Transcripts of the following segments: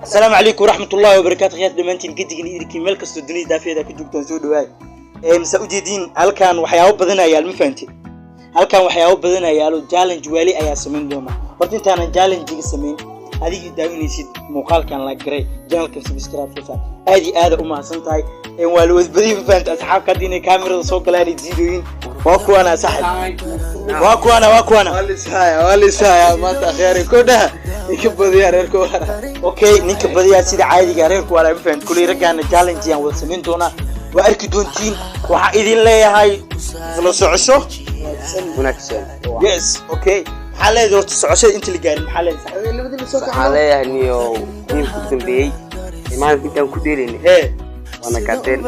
السلام عليكم ورحمة الله وبركاته. خيات دمانتين قد يدركي ملك الدنيا دافية ذاك جوجتان سود واي مسؤولين هل كان وحياة بدنا يا المفانتي هل كان وحياة بدنا يا لو جالنج والي أي سمين دوما برضه أنا جالنج جي سمين هذه داوني سيد مقال كان لا جري جنال كيف سبسكرايب فيها هذه أمها سنتاي إن والوز بدي فانت أصحاب كديني كاميرا صوت لا يزيدوين واكو أنا صاحب واكو أنا والله سايا ما تأخيري كده يكبدي ريركو اوكي نينك بديا سيده عادي ريركو ولا فهمت كل رجعنا جالنج يان wada sameyn doona waa arki doontiin waxa idin leeyahay soo socosho wanaagsan yes okay waxa leeyahay socoshada inta la gaarin waxa leeyahay labadii soo kaxay waxa leeyahay niyo nin ku dambeeyay imaan intaan ku deelinay wana kateen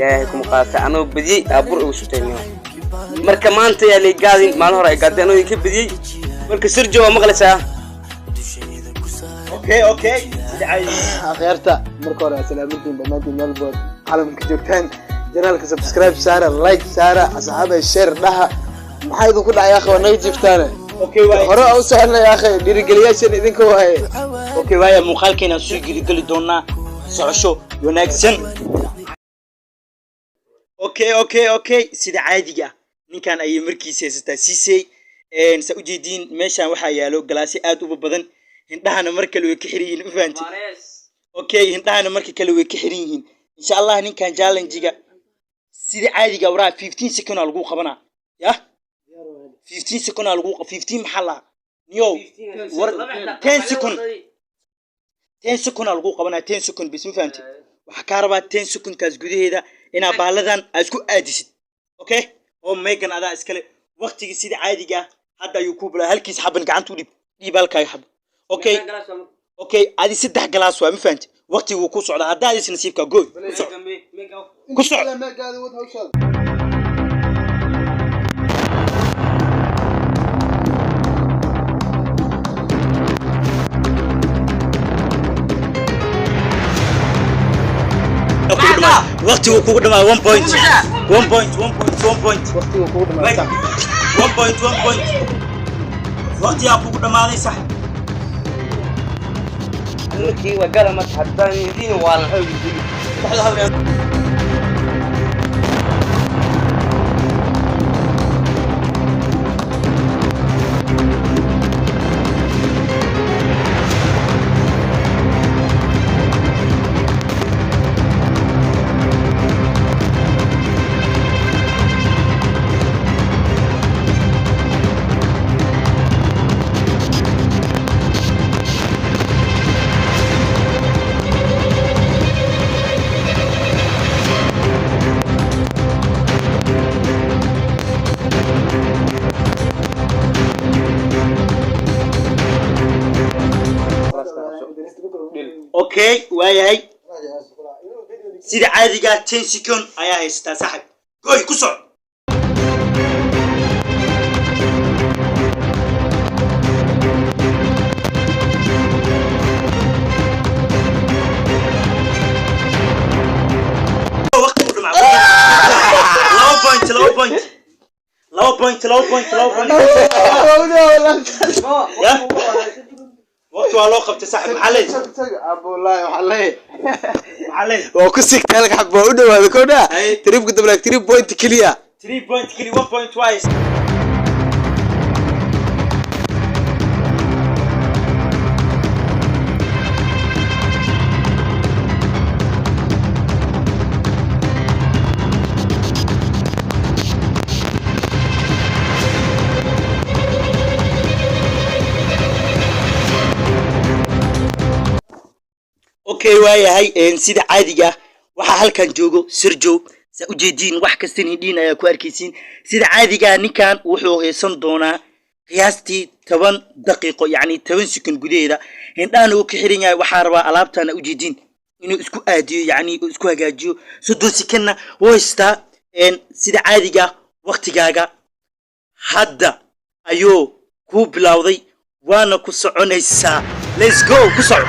yaa kuma qaata anoo badiyay abur ugu shutayno marka maanta yaa la gaadin maalin hore ay gaadeen oo ka badiyay marka sirjo waa maqlaysaa اوكي اخيرتا مركو ولا سلامتين دمانتين ملبود عالم كجوجتان جنالك سبسكرايب ساره لايك ساره اصحاب الشير دها maxay idinku dhacay akhi wanay jiftaan okay way hore oo sahlan ya akhi dhirigeliyashan idinku way okay way muuqaalkeena soo geli doona socosho wanaagsan okay sida caadiga ninkan ay markiisa heystaa siisay sa u jeedin meeshan waxa yaalo galaasi aad u badan hindahana marka way ka xiran yihiin faanti okay hindahana marka kale way ka xiran yihiin insha Allah ninkan challenge-ga sida caadiga waraa 15 second lagu qabana ya 15 second lagu 15 maxalla niyo 10 second 10 second lagu qabana 10 second bis faanti waxa ka rabaa 10 second kaas gudaheeda ina baaladan isku aadisid okay oo meegan ada iskale waqtiga sida caadiga hadda ayuu ku bilaa halkiis xaban gacanta u dhiibalkay xab اوكي ادي 6 جلاس waa ma fahanti waqtigu ku socda hadaa is nasiibka gooy ku socda ma gaadi wad hawshan waqtigu ku dhamaa 1 point waqtigu ku dhamaa 1 point waqtiga ku dhamaaday sax لكي وقال ما تحداني دين وانا حول اوكي وايهي سيده عاديغا 10 سكند ايا هيستا صاحب جوي كسر low point وقت والله قبت سحب محلي ابو الله محلي وكسك لك حبه ودو هذا كودا تريب قدام لك 3 بوينت كليا 3 بوينت كليا 1 بوينت توايس اوكي وايهي سيده عاديغا waxa halkan joogo sirjo sa u jeedin wax kastan hidin ayaa ku arkaysiin sida caadiga ninkan wuxuu heesan doonaa qiyaastii 10 daqiiqo yani 10 second gudaheeda hindaan uu ka xiran yahay waxa rabaa alaabtana u jeedin inuu isku aadiyo yani isku hagaajiyo 30 second waysta sida caadiga waqtigaaga hadda ayuu ku bilowday waana ku soconaysaa let's go ku soco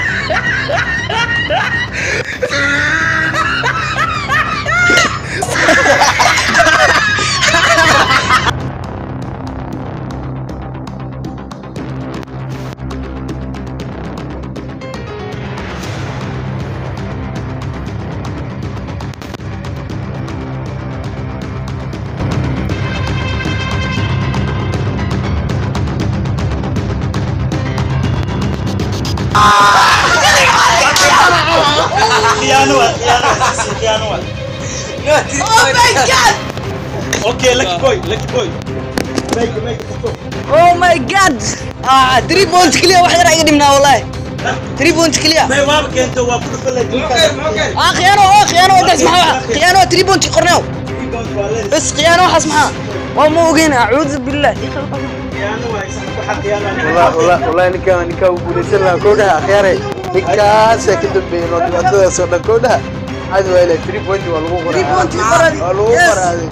خيانة Oh my god Okay lucky boy Oh my god 3 points clear واحد راح يقدمنا والله 3 points clear ما يوابك انت وابكل فلك خيانة انت اسمعها خيانة 3 points قرناو بس خيانة حاسمها ومو وقينا اعوذ بالله والله نكا وبوليس الله كودها خياري نكا ساكن بينو دبعته سودان كودها عاد ويلي 3 بوينت والو قرا 3 بوينت والو قرا